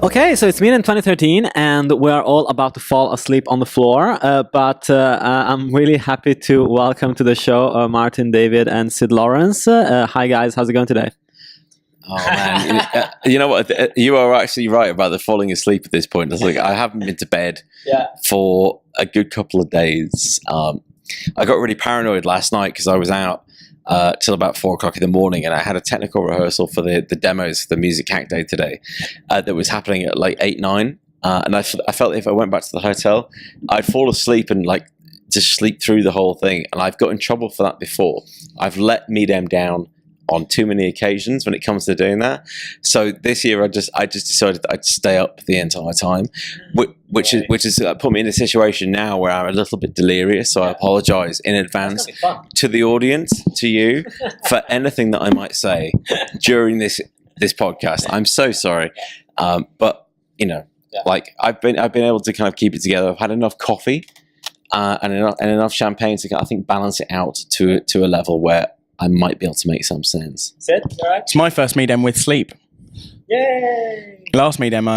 Okay, so it's Midem 2013, and we're all about to fall asleep on the floor. But I'm really happy to welcome to the show Martyn Davies and Syd Lawrence. Hi guys, how's it going today? Oh man, you know what? You are actually right about the falling asleep at this point. It's like I haven't been to bed for a good couple of days. I got really paranoid last night because I was out till about 4 o'clock in the morning, and I had a technical rehearsal for the demos for the MusicHackDay today that was happening at like 8, 9. And I felt if I went back to the hotel, I'd fall asleep and like just sleep through the whole thing. And I've got in trouble for that before. I've let Midem down on too many occasions when it comes to doing that. So this year I just decided that I'd stay up the entire time, which is put me in a situation now where I'm a little bit delirious. So I apologize in advance to the audience, to you, for anything that I might say during this podcast. I'm so sorry, but you know, like I've been able to kind of keep it together. I've had enough coffee and enough champagne to, I think, balance it out to a level where I might be able to make some sense. Syd, all right? It's my first Midem with sleep. Yay! Last Midem,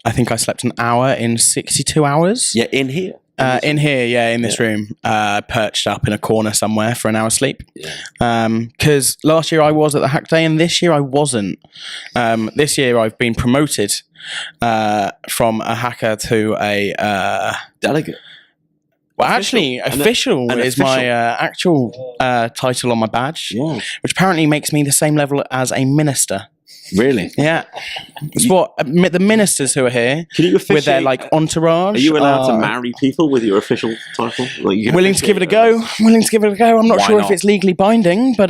I think I slept an hour in 62 hours. Yeah, in here. In this room, perched up in a corner somewhere for an hour's sleep. Because last year I was at the Hack Day and this year I wasn't. This year I've been promoted from a hacker to a delegate. Well, actually, official is my actual title on my badge, which apparently makes me the same level as a minister. Really? Yeah. It's what the ministers who are here with their like entourage. Are you allowed to marry people with your official title? Like, willing to give it a go. Willing to give it a go. I'm not sure if it's legally binding, but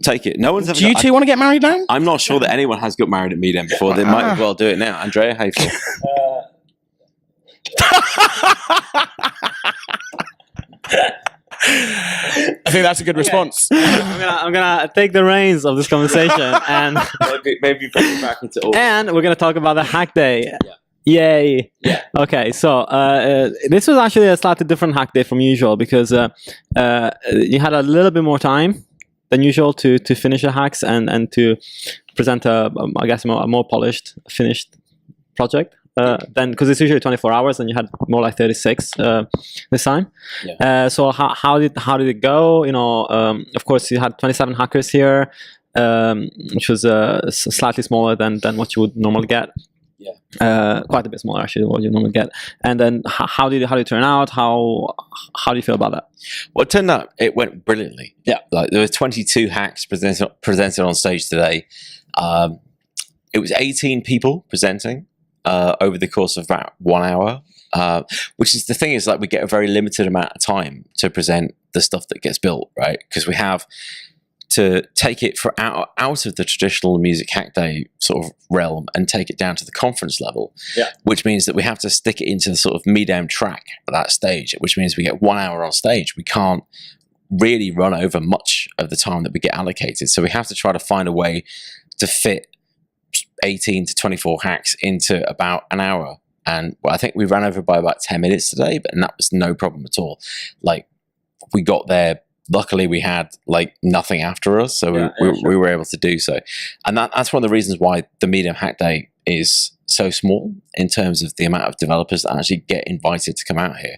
take it. No one's ever. Do you two want to get married now? I'm not sure that anyone has got married at Midem before. They might as well do it now. Andrea, how you feel? I think that's a good response. I'm gonna take the reins of this conversation and maybe bring it back into order. And we're gonna talk about the Hack Day. Yeah. Yay! Okay, so this was actually a slightly different Hack Day from usual because you had a little bit more time than usual to finish the hacks and to present I guess a more polished, finished project. Then because it's usually 24 hours and you had more like 36 this time. So how did it go? You know, of course you had 27 hackers here, which was slightly smaller than what you would normally get. Quite a bit smaller actually than what you normally get. And then how did it turn out? How do you feel about that? Well, it turned out it went brilliantly. Like there were 22 hacks presented on stage today. It was 18 people presenting over the course of about 1 hour, which is the thing is like we get a very limited amount of time to present the stuff that gets built, right? Because we have to take it out of the traditional MusicHackDay sort of realm and take it down to the conference level, which means that we have to stick it into the sort of Midem track at that stage, which means we get 1 hour on stage. We can't really run over much of the time that we get allocated. So we have to try to find a way to fit 18 to 24 hacks into about an hour. And I think we ran over by about 10 minutes today, and that was no problem at all. Like we got there, luckily we had like nothing after us, so we were able to do so. And that's one of the reasons why the Midem Hack Day is so small in terms of the amount of developers that actually get invited to come out here.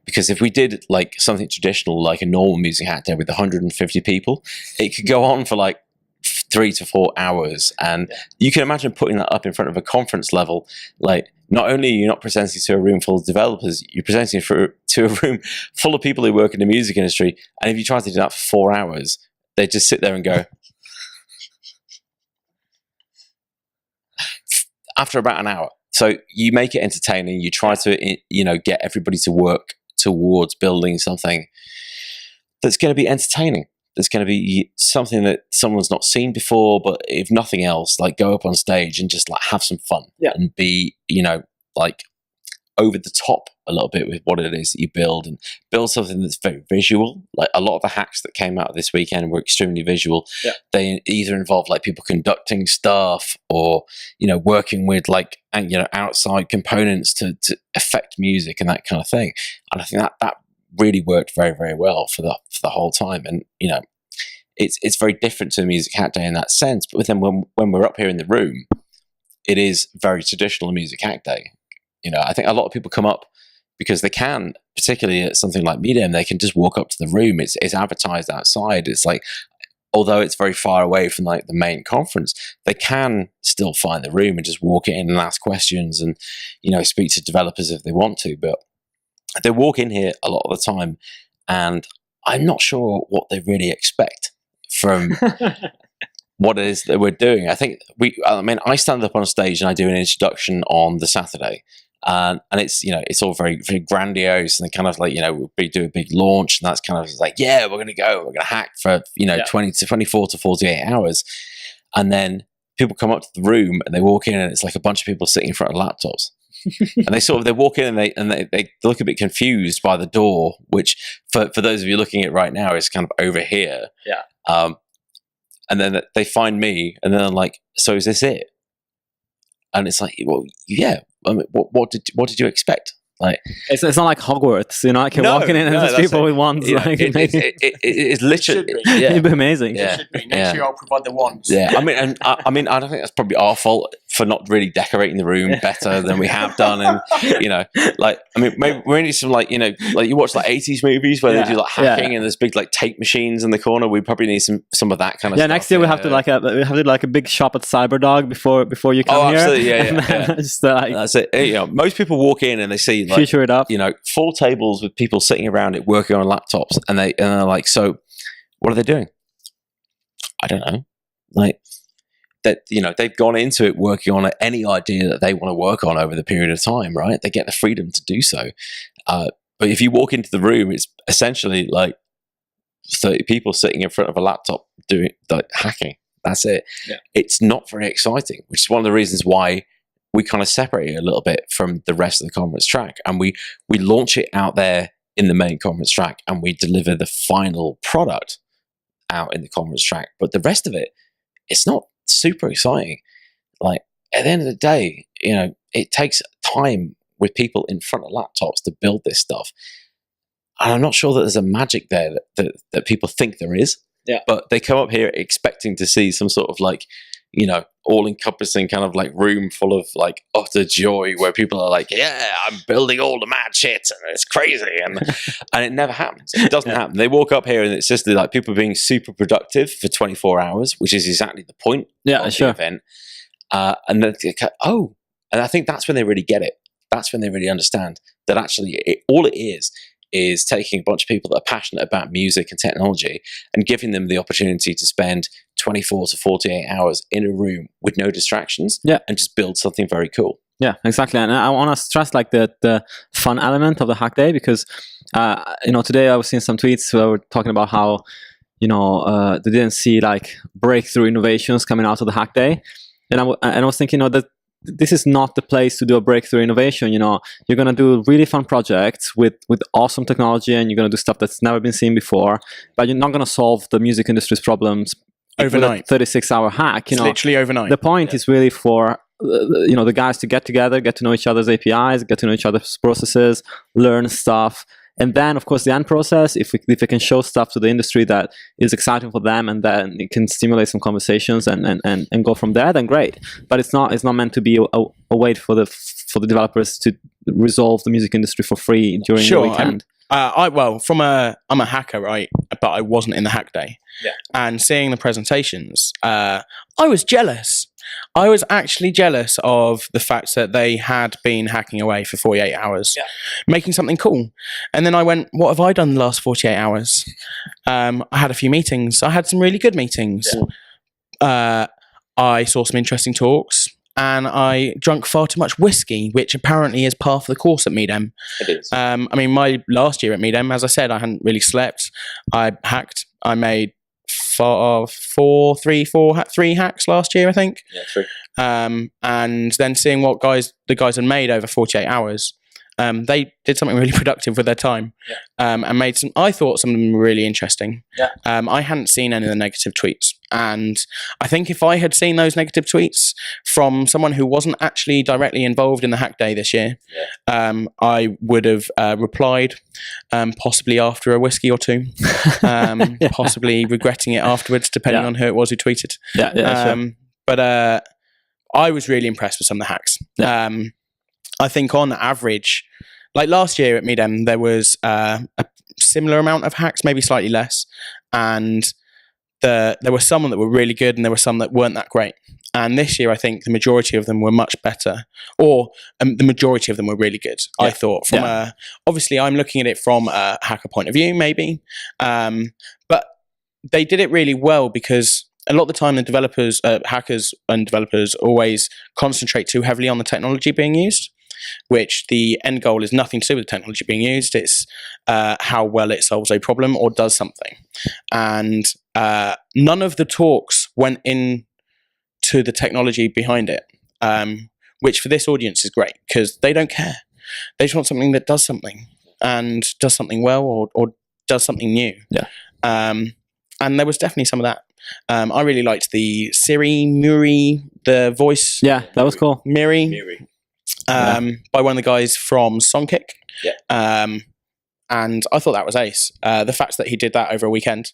Because if we did like something traditional, like a normal MusicHackDay with 150 people, it could go on for like 3 to 4 hours, and you can imagine putting that up in front of a conference level. Like, not only are you not presenting to a room full of developers, you're presenting to a room full of people who work in the music industry, and if you try to do that for 4 hours, they just sit there and go. After about an hour. So you make it entertaining, you try to, you know, get everybody to work towards building something that's going to be entertaining. There's going to be something that someone's not seen before, but if nothing else, like go up on stage and just like have some fun and be, you know, like over the top a little bit with what it is that you build, and build something that's very visual. Like a lot of the hacks that came out this weekend were extremely visual. They either involve like people conducting stuff or, you know, working with like, you know, outside components to affect music and that kind of thing. And I think that really worked very, very well for the whole time. And, you know, it's very different to the MusicHackDay in that sense. But then when we're up here in the room, it is very traditional Music Hack Day. I think a lot of people come up because they can, particularly at something like Midem, they can just walk up to the room. It's advertised outside. It's like, although it's very far away from like the main conference, they can still find the room and just walk in and ask questions and, speak to developers if they want to. But they walk in here a lot of the time, and I'm not sure what they really expect from what it is that we're doing. I think I stand up on stage and I do an introduction on the Saturday. And it's, it's all very, very grandiose, and kind of like, we do a big launch, and that's kind of like, yeah, we're going to hack for, 20 to 24 to 48 hours. And then people come up to the room and they walk in, and it's like a bunch of people sitting in front of laptops. And they walk in and they look a bit confused by the door, which for those of you looking at it right now is kind of over here. Yeah. And then they find me, and then I'm like, so is this it? And it's like, well, yeah. I mean, what did you expect? Like, it's not like Hogwarts, like you're walking in and there's people with wands. It's literally, it'd be amazing. It should be. Next year I'll provide the wands. Yeah, I mean, I don't think that's probably our fault for not really decorating the room better than we have done. And maybe we need some like you watch like 80s movies where they do like hacking and there's big like tape machines in the corner. We probably need some of that kind of stuff. Next year we have to like a big shop at Cyberdog before you come here. Absolutely, yeah. Just, that's it. Most people walk in and they see like, future it up. Full tables with people sitting around it working on laptops, and they're like, so what are they doing? I don't know. Like that, they've gone into it working on any idea that they want to work on over the period of time, right? They get the freedom to do so. But if you walk into the room, it's essentially like 30 people sitting in front of a laptop doing like hacking. That's it. Yeah. It's not very exciting, which is one of the reasons why we kind of separate it a little bit from the rest of the conference track, and we launch it out there in the main conference track, and we deliver the final product out in the conference track. But the rest of it, it's not super exciting. Like at the end of the day, it takes time with people in front of laptops to build this stuff. And I'm not sure that there's a magic there that people think there is. Yeah. But they come up here expecting to see some sort of like, all-encompassing kind of like room full of like utter joy where people are like, yeah, I'm building all the mad shit and it's crazy, and it never happens. It doesn't happen. They walk up here and it's just like people being super productive for 24 hours, which is exactly the point of the event. And then and I think that's when they really get it. That's when they really understand that actually all it is taking a bunch of people that are passionate about music and technology and giving them the opportunity to spend 24 to 48 hours in a room with no distractions and just build something very cool. Yeah, exactly. And I want to stress like the fun element of the Hack Day, because, today I was seeing some tweets where we're talking about how, they didn't see like breakthrough innovations coming out of the Hack Day. And I was thinking, that this is not the place to do a breakthrough innovation. You're going to do really fun projects with awesome technology, and you're going to do stuff that's never been seen before, but you're not going to solve the music industry's problems overnight. 36-hour hack. It's literally overnight. The point is really for the guys to get together, get to know each other's APIs, get to know each other's processes, learn stuff. And then, of course, the end process, if we can show stuff to the industry that is exciting for them, and then it can stimulate some conversations and go from there, then great. But it's not meant to be a way for the developers to resolve the music industry for free during the weekend. I'm a hacker, right? But I wasn't in the Hack Day. Yeah. And seeing the presentations, I was jealous. I was actually jealous of the fact that they had been hacking away for 48 hours, making something cool. And then I went, what have I done the last 48 hours? I had a few meetings. I had some really good meetings. Yeah. I saw some interesting talks, and I drank far too much whiskey, which apparently is part of the course at Midem. It is. My last year at Midem, as I said, I hadn't really slept. I hacked. I made three hacks last year, I think. Yeah, true. And then seeing what the guys had made over 48 hours, they did something really productive with their time, and made I thought some of them were really interesting. Yeah. I hadn't seen any of the negative tweets, and I think if I had seen those negative tweets from someone who wasn't actually directly involved in the Hack Day this year, I would have replied, possibly after a whiskey or two, possibly regretting it afterwards, depending on who it was who tweeted. Sure. But I was really impressed with some of the hacks. I think on average, like last year at Midem, there was a similar amount of hacks, maybe slightly less, and there were some that were really good and there were some that weren't that great. And this year, I think the majority of them were much better, or the majority of them were really good. I thought from obviously I'm looking at it from a hacker point of view, maybe, but they did it really well because a lot of the time the developers, hackers and developers always concentrate too heavily on the technology being used, which the end goal is nothing to do with the technology being used. It's how well it solves a problem or does something. And none of the talks went in to the technology behind it, which for this audience is great because they don't care. They just want something that does something and does something well or does something new. And there was definitely some of that. I really liked the Muri, the voice. Yeah, that was cool. Muri. By one of the guys from Songkick. And I thought that was ace. The fact that he did that over a weekend.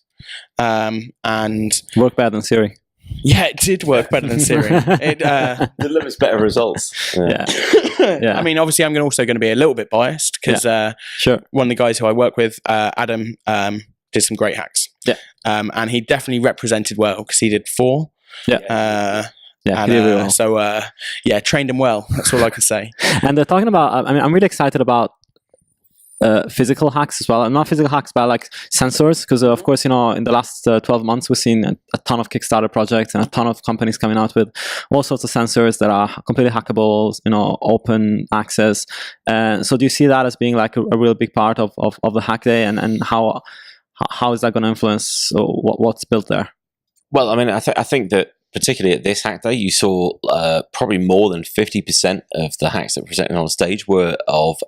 And worked better than Siri. Yeah, it did work better than Siri. It delivers better results. Yeah. I mean, obviously, I'm also going to be a little bit biased because one of the guys who I work with, Adam, did some great hacks. And he definitely represented well because he did 4. So trained him well. That's all I can say. And they're talking about. I mean, I'm really excited about physical hacks as well. And not physical hacks, but like sensors, because of course, in the last 12 months, we've seen a ton of Kickstarter projects and a ton of companies coming out with all sorts of sensors that are completely hackable, open access. So do you see that as being like a real big part of the Hack Day, and how is that going to influence what's built there? Well, I mean, I think that particularly at this Hack Day, you saw probably more than 50% of the hacks that were presented on stage were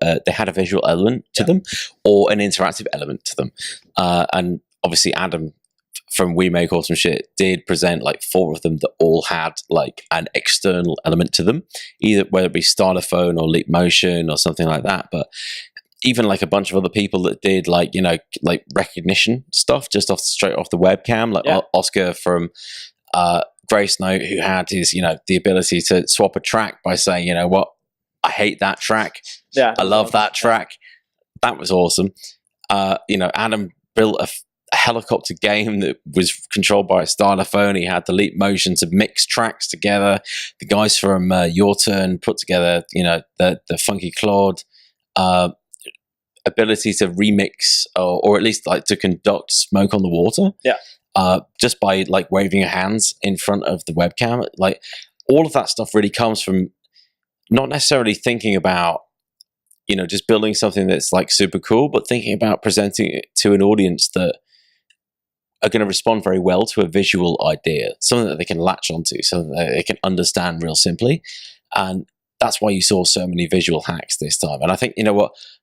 they had a visual element to them or an interactive element to them. And obviously Adam from WeMakeAwesomeSh.it did present like 4 of them that all had like an external element to them, either whether it be Starter Phone or Leap Motion or something like that. But even like a bunch of other people that did like recognition stuff just straight off the webcam, like Oscar from Grace Note, who had his, the ability to swap a track by saying, you know what, I hate that track. I love that track. That was awesome. Adam built a helicopter game that was controlled by a starter phone. He had the Leap Motion to mix tracks together. The guys from Your Turn put together, the Funky Claude ability to remix or at least like to conduct Smoke on the Water. Just by like waving your hands in front of the webcam. Like all of that stuff really comes from not necessarily thinking about, just building something that's like super cool, but thinking about presenting it to an audience that are going to respond very well to a visual idea, something that they can latch onto, something that they can understand real simply. And that's why you saw so many visual hacks this time. And I think,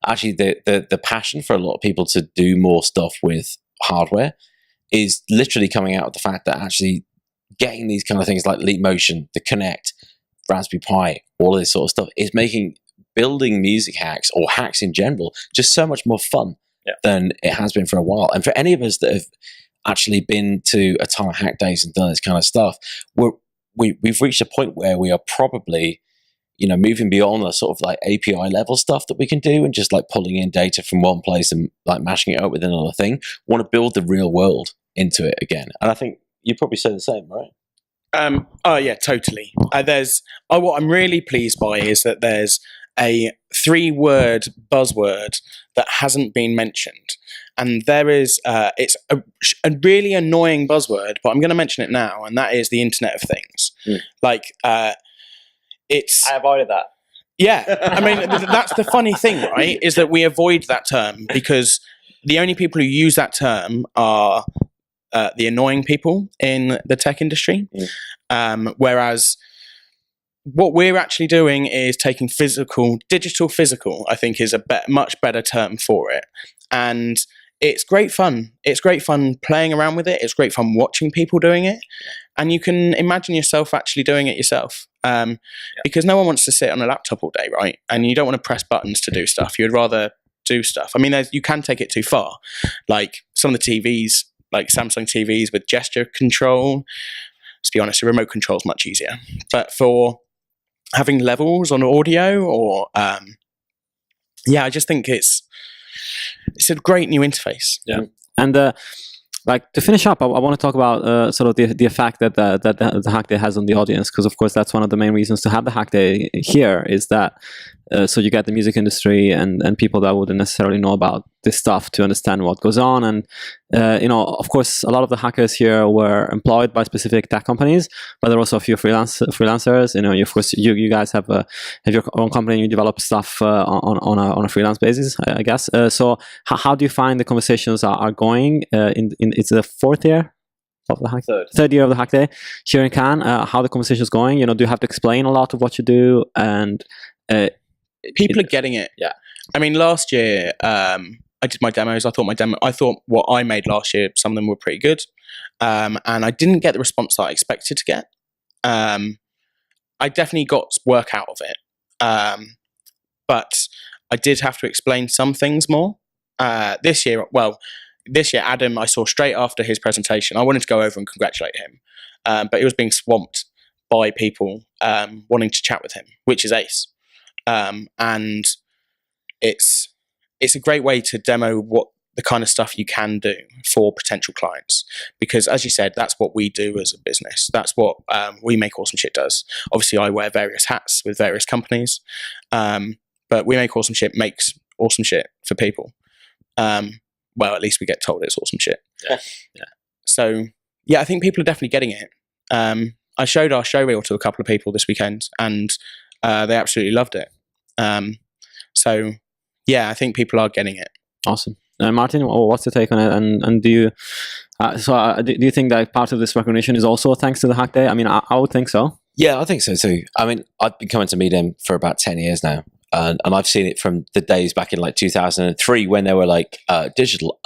actually the passion for a lot of people to do more stuff with hardware is literally coming out of the fact that actually getting these kind of things like Leap Motion, the Connect, Raspberry Pi, all of this sort of stuff is making building music hacks or hacks in general just so much more fun than it has been for a while. And for any of us that have actually been to a ton of hack days and done this kind of stuff, we've reached a point where we are probably moving beyond the sort of like API level stuff that we can do and just like pulling in data from one place and like mashing it up with another thing. Want to build the real world into it again. And I think you probably say the same, right? Oh yeah, totally. What I'm really pleased by is that there's a 3-word buzzword that hasn't been mentioned. And there is, it's a really annoying buzzword, but I'm going to mention it now. And that is the Internet of Things. I avoided that. Yeah. I mean, that's the funny thing, right? Is that we avoid that term because the only people who use that term are the annoying people in the tech industry. Whereas what we're actually doing is taking digital physical, I think is a much better term for it. And it's great fun. It's great fun playing around with it. It's great fun watching people doing it. And you can imagine yourself actually doing it yourself. Because no one wants to sit on a laptop all day, right? And you don't want to press buttons to do stuff. You'd rather do stuff. I mean, you can take it too far. Like some of the TVs, like Samsung TVs with gesture control. let's be honest, a remote control is much easier. But for having levels on audio or I just think it's a great new interface. Yeah, and like to finish up, I want to talk about sort of the effect that the Hack Day has on the audience, because of course that's one of the main reasons to have the Hack Day here, is that so you get the music industry and people that wouldn't necessarily know about this stuff to understand what goes on. And of course, a lot of the hackers here were employed by specific tech companies, but there are also a few freelancers. Of course, you guys have your own company and you develop stuff on a freelance basis, I guess. So how do you find the conversations are going? It's the fourth year of the third year of the Hack Day here in Cannes. How the conversation is going? Do you have to explain a lot of what you do? And people are getting it. Yeah. I mean, last year I did my demos. I thought what I made last year, some of them were pretty good, and I didn't get the response that I expected to get. I definitely got work out of it, but I did have to explain some things more. This year, Adam, I saw straight after his presentation. I wanted to go over and congratulate him, but he was being swamped by people wanting to chat with him, which is ace. And it's a great way to demo what the kind of stuff you can do for potential clients, because as you said, that's what we do as a business. That's what WeMakeAwesomeSh.it does. Obviously, I wear various hats with various companies, but WeMakeAwesomeSh.it makes awesome shit for people. Well, at least we get told it's awesome shit. Yeah. So yeah, I think people are definitely getting it. I showed our show reel to a couple of people this weekend, and they absolutely loved it. So yeah, I think people are getting it. Awesome. Martyn, what's your take on it? And do you do you think that part of this recognition is also thanks to the Hack Day? I mean, I would think so. Yeah, I think so too. I mean, I've been coming to Midem for about 10 years now. And I've seen it from the days back in like 2003 when they were like, digital,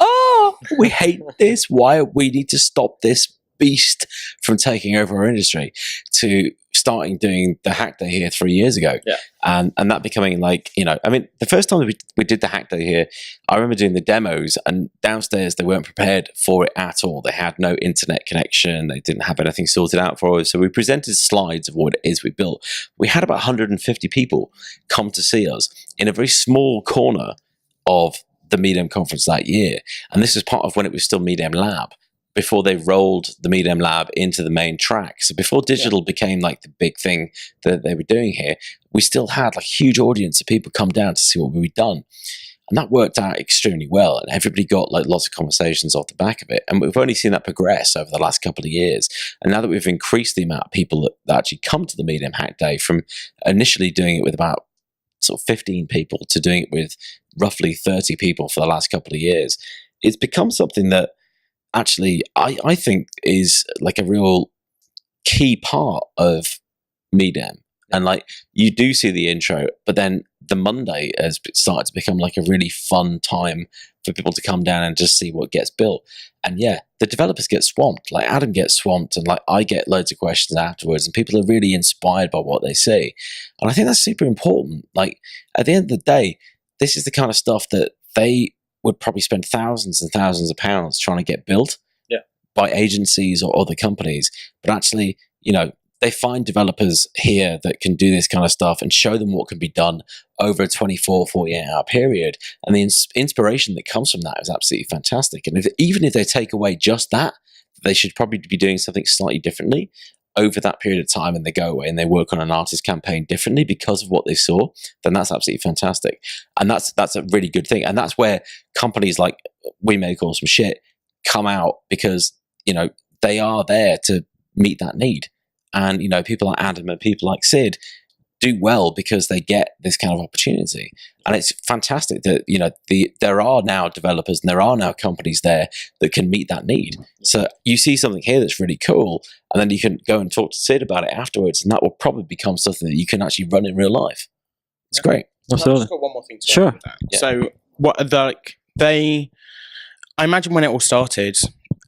we hate this. Why we need to stop this beast from taking over our industry, to starting doing the Hack Day here 3 years ago. Yeah. And that becoming like, I mean, the first time we did the Hack Day here, I remember doing the demos, and downstairs they weren't prepared for it at all. They had no internet connection. They didn't have anything sorted out for us. So we presented slides of what it is we built. We had about 150 people come to see us in a very small corner of the Midem conference that year. And this was part of when it was still Midem Lab, before they rolled the Midem Lab into the main track. So before digital became like the big thing that they were doing here, we still had like a huge audience of people come down to see what we'd done. And that worked out extremely well. And everybody got like lots of conversations off the back of it. And we've only seen that progress over the last couple of years. And now that we've increased the amount of people that actually come to the Midem Hack Day, from initially doing it with about sort of 15 people to doing it with roughly 30 people for the last couple of years, it's become something that actually I think is like a real key part of Midem. And like, you do see the intro, but then the Monday has started to become like a really fun time for people to come down and just see what gets built. And yeah, the developers get swamped. Like Adam gets swamped, and like I get loads of questions afterwards, and people are really inspired by what they see. And I think that's super important. Like at the end of the day, this is the kind of stuff that they would probably spend thousands and thousands of pounds trying to get built by agencies or other companies. But actually, they find developers here that can do this kind of stuff and show them what can be done over a 24, 48-hour period. And the inspiration that comes from that is absolutely fantastic. And even if they take away just that, they should probably be doing something slightly differently over that period of time, and they go away and they work on an artist campaign differently because of what they saw, then that's absolutely fantastic. And that's a really good thing. And that's where companies like WeMakeAwesomeSh.it come out, because, they are there to meet that need. And, people like Adam and people like Syd do well because they get this kind of opportunity. And it's fantastic that, there are now developers and there are now companies there that can meet that need. So you see something here that's really cool, and then you can go and talk to Syd about it afterwards, and that will probably become something that you can actually run in real life. It's great. Absolutely. I've just got one more thing to Sure. add with that. Yeah. So I imagine when it all started,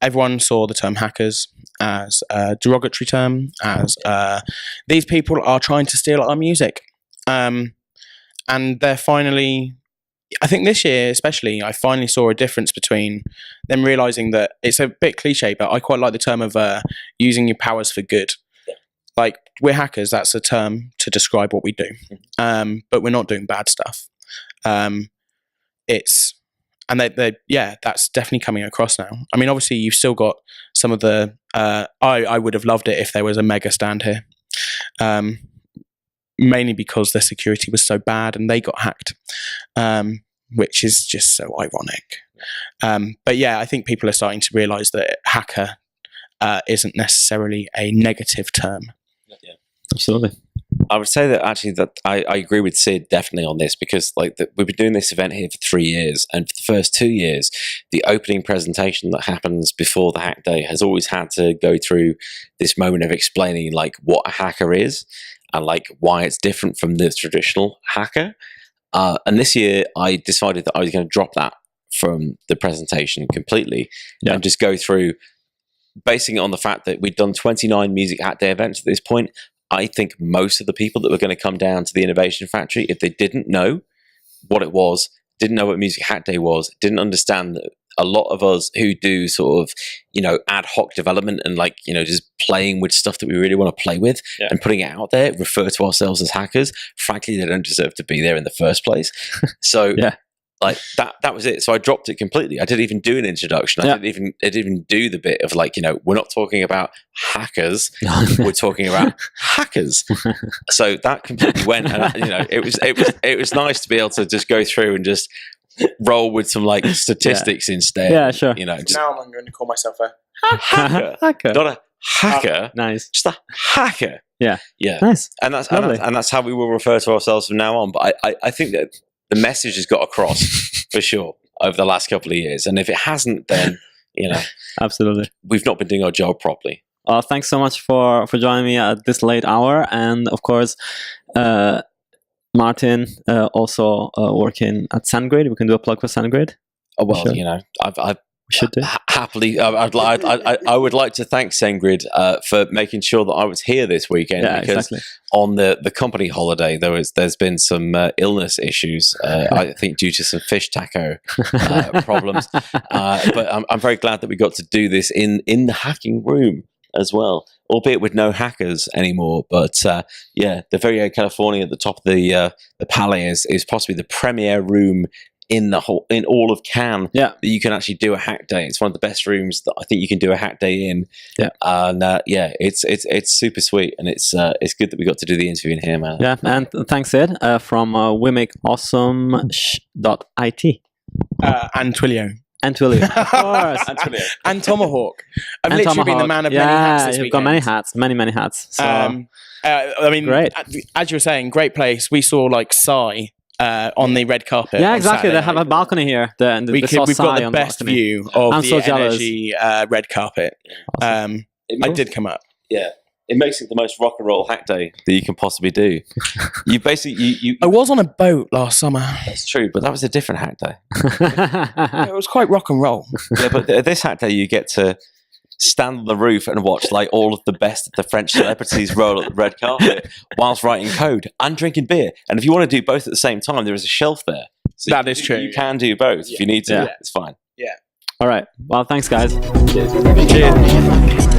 everyone saw the term hackers as a derogatory term, as these people are trying to steal our music. And they're finally, I think this year, especially, I finally saw a difference between them realizing that it's a bit cliche, but I quite like the term of using your powers for good. Like, we're hackers, that's a term to describe what we do. But we're not doing bad stuff. That's definitely coming across now. I mean, obviously, you've still got some of the. I would have loved it if there was a mega stand here, mainly because their security was so bad and they got hacked, which is just so ironic. But yeah, I think people are starting to realise that hacker isn't necessarily a negative term. Yeah, Absolutely. I would say that actually that I agree with Syd definitely on this, because like we've been doing this event here for 3 years, and for the first 2 years, the opening presentation that happens before the hack day has always had to go through this moment of explaining like what a hacker is and like why it's different from the traditional hacker. And this year I decided that I was going to drop that from the presentation completely and just go through basing it on the fact that we'd done 29 Music Hack Day events at this point. I think most of the people that were going to come down to the Innovation Factory, if they didn't know what it was, didn't know what Music Hack Day was, didn't understand that a lot of us who do sort of, ad hoc development and like, just playing with stuff that we really want to play with and putting it out there, refer to ourselves as hackers. Frankly, they don't deserve to be there in the first place. So like that was it. So I dropped it completely. I didn't even do an introduction. I didn't even do the bit of like, we're not talking about hackers. We're talking about hackers. So that completely went, and it was nice to be able to just go through and just roll with some like statistics instead. Yeah, sure. Just now I'm going to call myself a hacker. Not a hacker. Nice. Just a hacker. Yeah. Nice. And that's how we will refer to ourselves from now on. But I think that the message has got across for sure over the last couple of years. And if it hasn't, then, absolutely, we've not been doing our job properly. Thanks so much for joining me at this late hour. And of course, Martyn also working at Sendgrid. We can do a plug for Sendgrid. Oh, well, sure. I've should do. Happily, I would like to thank Sendgrid for making sure that I was here this weekend, because on the company holiday there's been some illness issues, I think due to some fish taco problems, but I'm very glad that we got to do this in the hacking room as well, albeit with no hackers anymore. But the Verrio California at the top of the Palais is possibly the premier room in all of Cannes that you can actually do a hack day. It's one of the best rooms that I think you can do a hack day in. And it's super sweet, and it's good that we got to do the interview in here, man. Yeah, and thanks, Syd, from WeMakeAwesomeSh.it and Twilio. And Twilio, of course. And Tomahawk. I've literally been the man of many hats this weekend. You've got many hats, many hats. So, I mean, great. As you were saying, great place. We saw like Psy on the Exactly. They have a balcony here. We've got the best view of the Energy red carpet. Awesome. I did come up. Yeah. It makes it the most rock and roll hack day that you can possibly do. You basically, I was on a boat last summer. That's true, but that was a different hack day. It was quite rock and roll. Yeah, but this hack day, you get to stand on the roof and watch like all of the best of the French celebrities roll at the red carpet whilst writing code and drinking beer. And if you want to do both at the same time, there is a shelf there. So that is true. You can do both if you need to. Yeah. It's fine. Yeah. All right. Well, thanks, guys. Cheers. Cheers.